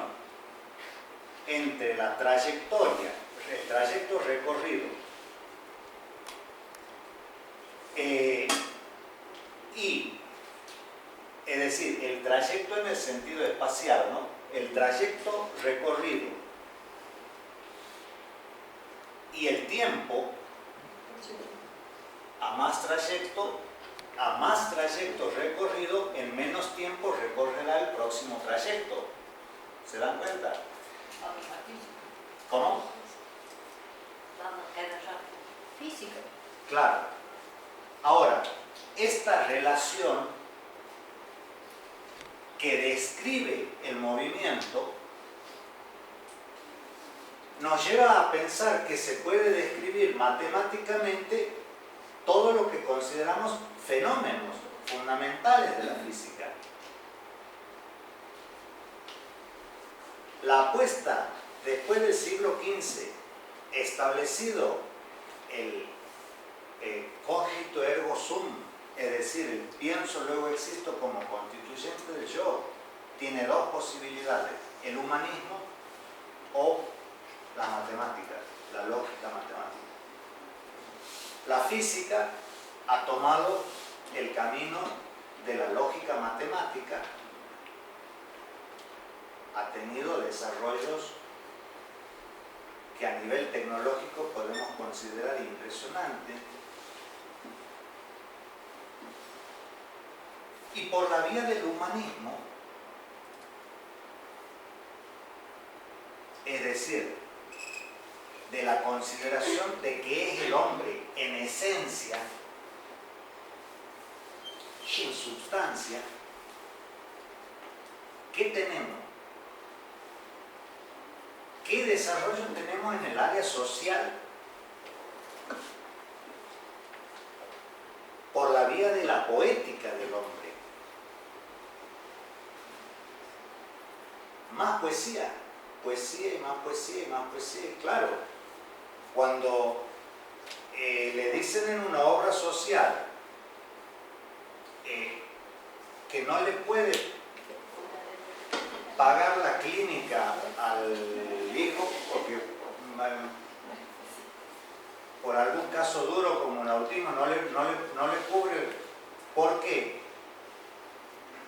entre la trayectoria, el trayecto recorrido, y, es decir, el trayecto en el sentido espacial, ¿no? El trayecto recorrido y el tiempo, a más trayecto recorrido, en menos tiempo recorrerá el próximo trayecto. ¿Se dan cuenta? ¿Cómo? Vamos, cada rato. Física. Claro. Ahora, esta relación que describe el movimiento nos lleva a pensar que se puede describir matemáticamente todo lo que consideramos fenómenos fundamentales de la física. La apuesta después del siglo XV, establecido el cogito ergo sum, es decir, el pienso luego existo como constituyente del yo, tiene dos posibilidades: el humanismo o la matemática, la lógica matemática. La física ha tomado el camino de la lógica matemática, ha tenido desarrollos que a nivel tecnológico podemos considerar impresionantes, y por la vía del humanismo, es decir, de la consideración de que es el hombre en esencia y en sustancia, ¿qué tenemos? ¿Qué desarrollo tenemos en el área social? Por la vía de la poética del hombre. Más poesía, poesía y más poesía y más poesía. Y claro, cuando le dicen en una obra social que no le puede pagar la clínica al hijo porque por algún caso duro como el autismo no le cubre ¿Por qué?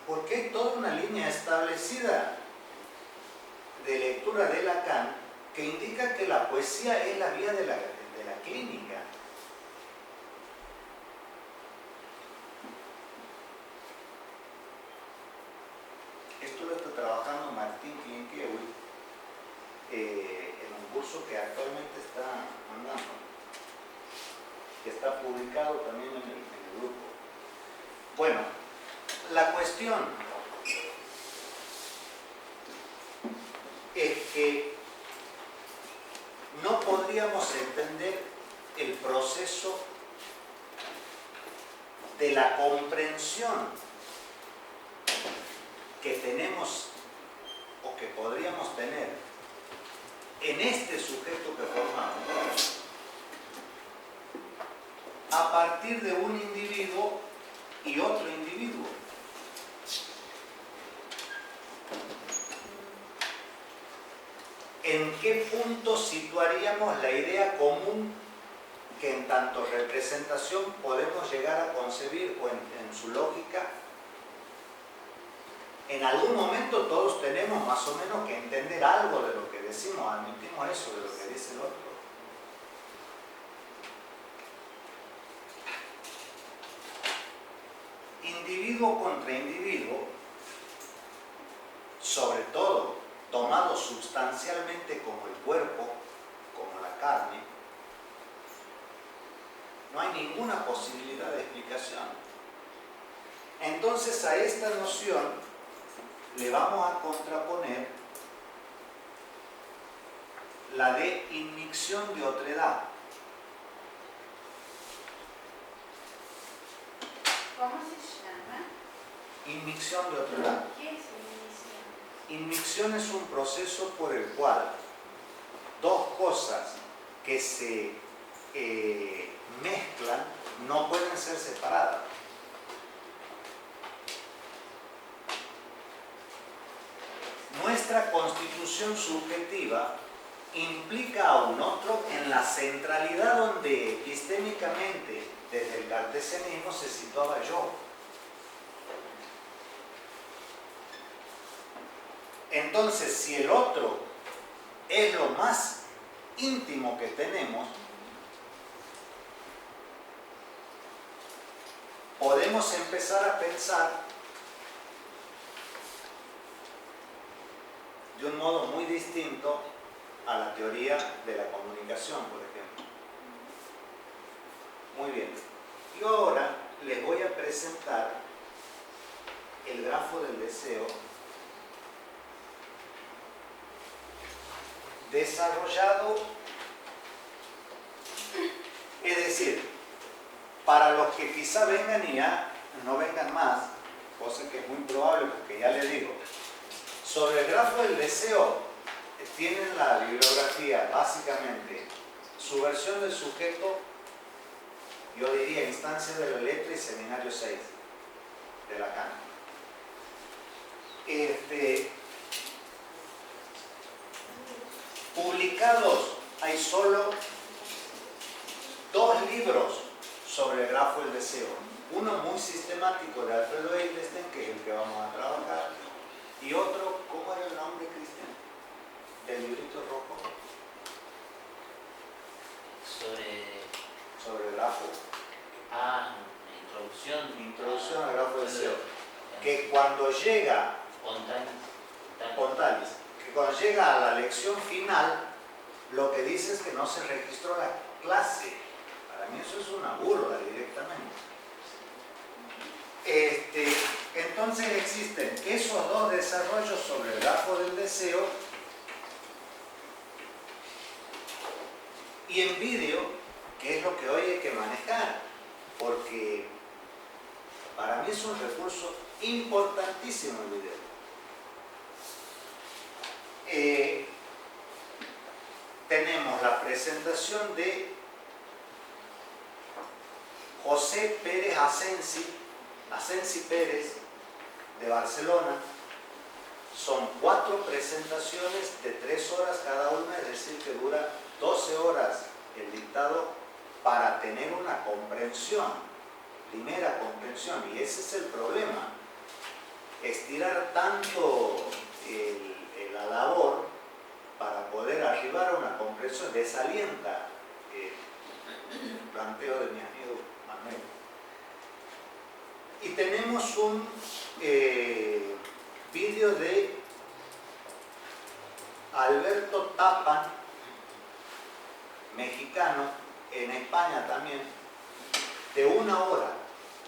Porque hay toda una línea establecida de lectura de Lacan que indica que la poesía es la vía de la clínica. Esto lo está trabajando Martín Klinkewi en un curso que actualmente está andando, que está publicado también en el grupo. Bueno, la cuestión es que no podríamos entender el proceso de la comprensión que tenemos o que podríamos tener en este sujeto que formamos a partir de un individuo y otro individuo. ¿En qué punto situaríamos la idea común que en tanto representación podemos llegar a concebir o en su lógica? En algún momento todos tenemos más o menos que entender algo de lo que decimos, admitimos eso de lo que dice el otro. Individuo contra individuo, sobre todo tomado sustancialmente como el cuerpo, como la carne, no hay ninguna posibilidad de explicación. Entonces a esta noción le vamos a contraponer la de inmixción de otredad. ¿Cómo se llama? Inmixción de otredad. ¿Qué es inmixción? Inmixción es un proceso por el cual dos cosas que se mezclan no pueden ser separadas. Nuestra constitución subjetiva implica a un otro en la centralidad donde epistémicamente desde el cartesianismo se situaba yo. Entonces, si el otro es lo más íntimo que tenemos, podemos empezar a pensar de un modo muy distinto a la teoría de la comunicación, por ejemplo. Muy bien. Y ahora les voy a presentar el grafo del deseo desarrollado, es decir, para los que quizá vengan y ya no vengan más, cosa que es muy probable porque ya les digo, sobre el grafo del deseo tienen la bibliografía básicamente, su versión del sujeto, yo diría instancia de la letra y seminario 6 de Lacan. Publicados hay solo 2 libros sobre el grafo del deseo. Uno muy sistemático de Alfredo Edelstein, que es el que vamos a trabajar, y otro, ¿cómo era el nombre, Cristian? Del librito rojo. Sobre el grafo. Introducción al grafo del deseo. Que cuando llega Pontalis, que cuando llega a la lección final, lo que dice es que no se registró la clase. Para mí eso es una burla directamente. Entonces existen esos 2 desarrollos sobre el grafo del deseo y en vídeo, que es lo que hoy hay que manejar, porque para mí es un recurso importantísimo el video. Tenemos la presentación de José Pérez Asensi Pérez, de Barcelona. Son 4 presentaciones de 3 horas cada una, es decir, que dura 12 horas el dictado para tener una comprensión primera comprensión, y ese es el problema. Estirar tanto la labor para poder arribar a una comprensión desalienta el planteo de mi amigo Manuel. Y tenemos un vídeo de Alberto Tapa, mexicano, en España también, de 1 hora,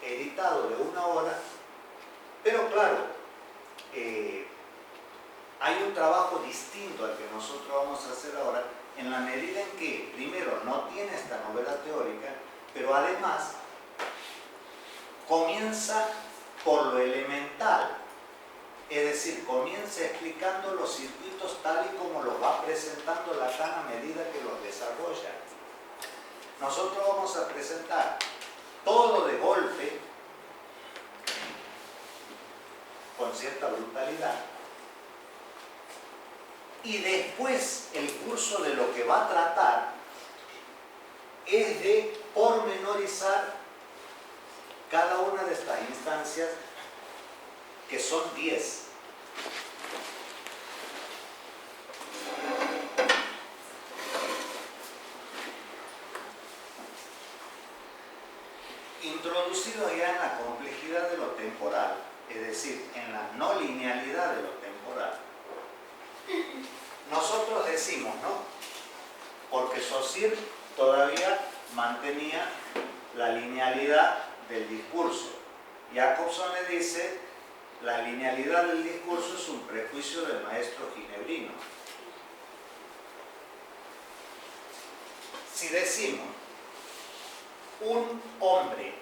editado de 1 hora, pero claro, hay un trabajo distinto al que nosotros vamos a hacer ahora, en la medida en que, primero, no tiene esta novela teórica, pero además comienza por lo elemental, es decir, comienza explicando los circuitos tal y como los va presentando Lacan a medida que los desarrolla. Nosotros vamos a presentar todo de golpe, con cierta brutalidad, y después el curso de lo que va a tratar es de pormenorizar cada una de estas instancias, que son 10. Introducido ya en la complejidad de lo temporal, es decir, en la no linealidad de lo temporal, nosotros decimos, ¿no? Porque Saussure todavía mantenía la linealidad del discurso. Jacobson le dice, la linealidad del discurso es un prejuicio del maestro ginebrino. Si decimos, un hombre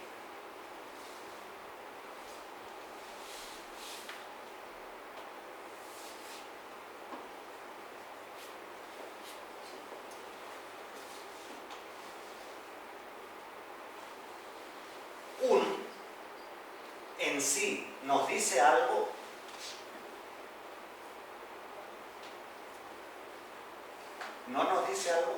en sí nos dice algo, no nos dice algo.